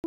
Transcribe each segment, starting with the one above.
Il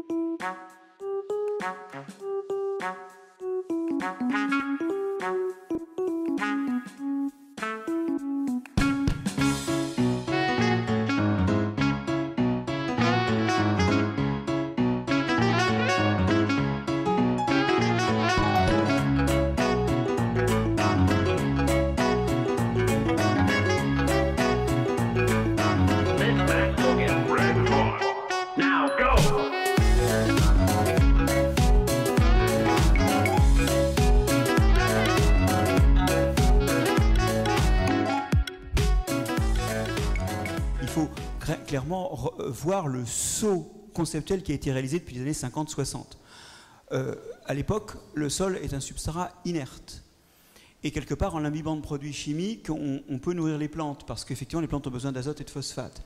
faut clairement voir le saut conceptuel qui a été réalisé depuis les années 50-60. À l'époque, le sol est un substrat inerte. Et quelque part, en l'imbibant de produits chimiques, on peut nourrir les plantes, parce qu'effectivement, les plantes ont besoin d'azote et de phosphate.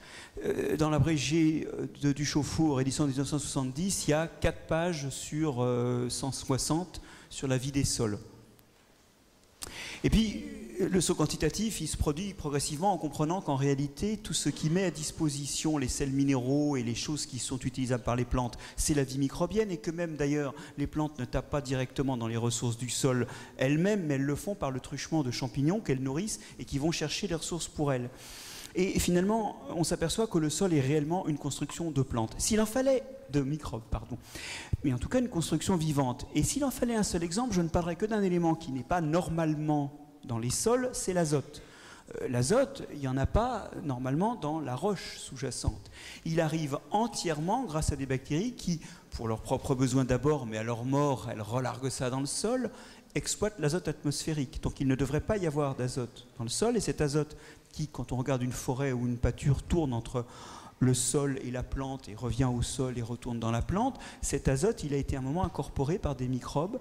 Dans l'abrégé du Chauffour, édition de 1970, il y a 4 pages sur 160 sur la vie des sols. Et puis, le saut quantitatif, il se produit progressivement en comprenant qu'en réalité, tout ce qui met à disposition les sels minéraux et les choses qui sont utilisables par les plantes, c'est la vie microbienne, et que même d'ailleurs, les plantes ne tapent pas directement dans les ressources du sol elles-mêmes, mais elles le font par le truchement de champignons qu'elles nourrissent et qui vont chercher les ressources pour elles. Et finalement, on s'aperçoit que le sol est réellement une construction de plantes. S'il en fallait, de microbes, pardon, mais en tout cas une construction vivante. Et s'il en fallait un seul exemple, je ne parlerai que d'un élément qui n'est pas normalement dans les sols, c'est l'azote. L'azote, il n'y en a pas normalement dans la roche sous-jacente. Il arrive entièrement grâce à des bactéries qui, pour leurs propres besoins d'abord, mais à leur mort, elles relarguent ça dans le sol, exploitent l'azote atmosphérique. Donc il ne devrait pas y avoir d'azote dans le sol, et cet azote qui, quand on regarde une forêt ou une pâture, tourne entre le sol et la plante et revient au sol et retourne dans la plante, cet azote, il a été à un moment incorporé par des microbes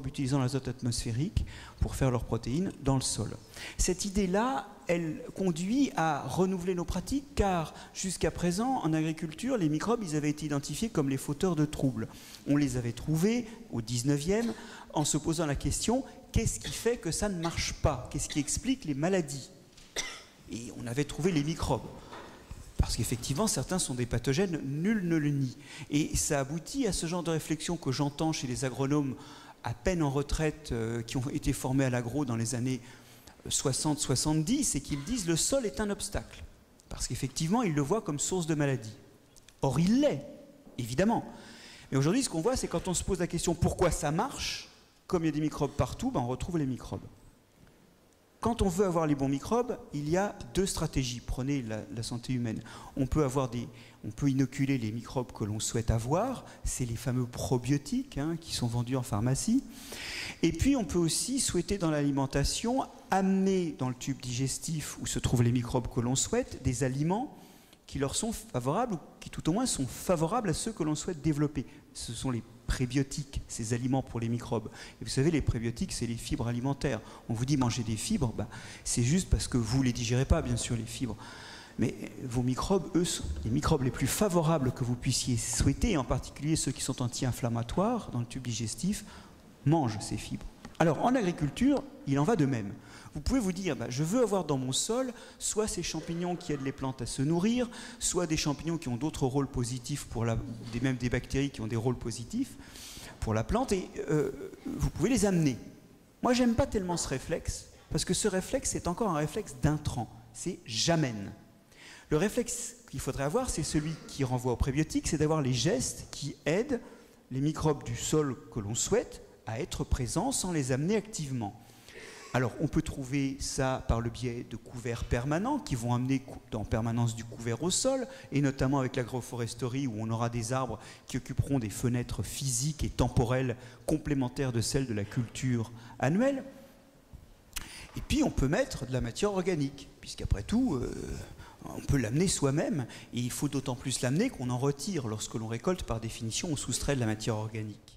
utilisant l'azote atmosphérique pour faire leurs protéines dans le sol. Cette idée-là, elle conduit à renouveler nos pratiques, car jusqu'à présent, en agriculture, les microbes, ils avaient été identifiés comme les fauteurs de troubles. On les avait trouvés au 19e en se posant la question, qu'est-ce qui fait que ça ne marche pas? Qu'est-ce qui explique les maladies? Et on avait trouvé les microbes. Parce qu'effectivement, certains sont des pathogènes, nul ne le nie. Et ça aboutit à ce genre de réflexion que j'entends chez les agronomes à peine en retraite, qui ont été formés à l'agro dans les années 60-70, et qui me disent le sol est un obstacle. Parce qu'effectivement, ils le voient comme source de maladie. Or, il l'est, évidemment. Mais aujourd'hui, ce qu'on voit, c'est quand on se pose la question pourquoi ça marche, comme il y a des microbes partout, ben on retrouve les microbes. Quand on veut avoir les bons microbes, il y a 2 stratégies. Prenez la santé humaine. On peut inoculer les microbes que l'on souhaite avoir. C'est les fameux probiotiques qui sont vendus en pharmacie. Et puis, on peut aussi souhaiter dans l'alimentation amener dans le tube digestif où se trouvent les microbes que l'on souhaite des aliments qui leur sont favorables, ou qui tout au moins sont favorables à ceux que l'on souhaite développer. Ce sont les prébiotiques, ces aliments pour les microbes. Et vous savez, les prébiotiques, c'est les fibres alimentaires. On vous dit manger des fibres, c'est juste parce que vous ne les digérez pas, bien sûr, les fibres. Mais vos microbes, eux, sont les microbes les plus favorables que vous puissiez souhaiter, et en particulier ceux qui sont anti-inflammatoires dans le tube digestif, mangent ces fibres. Alors, en agriculture, il en va de même. Vous pouvez vous dire, je veux avoir dans mon sol soit ces champignons qui aident les plantes à se nourrir, soit des champignons qui ont d'autres rôles positifs, même des bactéries qui ont des rôles positifs pour la plante, et vous pouvez les amener. Moi, j'aime pas tellement ce réflexe, parce que ce réflexe, c'est encore un réflexe d'intrant, c'est j'amène. Le réflexe qu'il faudrait avoir, c'est celui qui renvoie aux prébiotiques, c'est d'avoir les gestes qui aident les microbes du sol que l'on souhaite à être présents sans les amener activement. Alors, on peut trouver ça par le biais de couverts permanents qui vont amener en permanence du couvert au sol, et notamment avec l'agroforesterie où on aura des arbres qui occuperont des fenêtres physiques et temporelles complémentaires de celles de la culture annuelle. Et puis, on peut mettre de la matière organique, puisqu'après tout, on peut l'amener soi-même, et il faut d'autant plus l'amener qu'on en retire. Lorsque l'on récolte, par définition, on soustrait de la matière organique.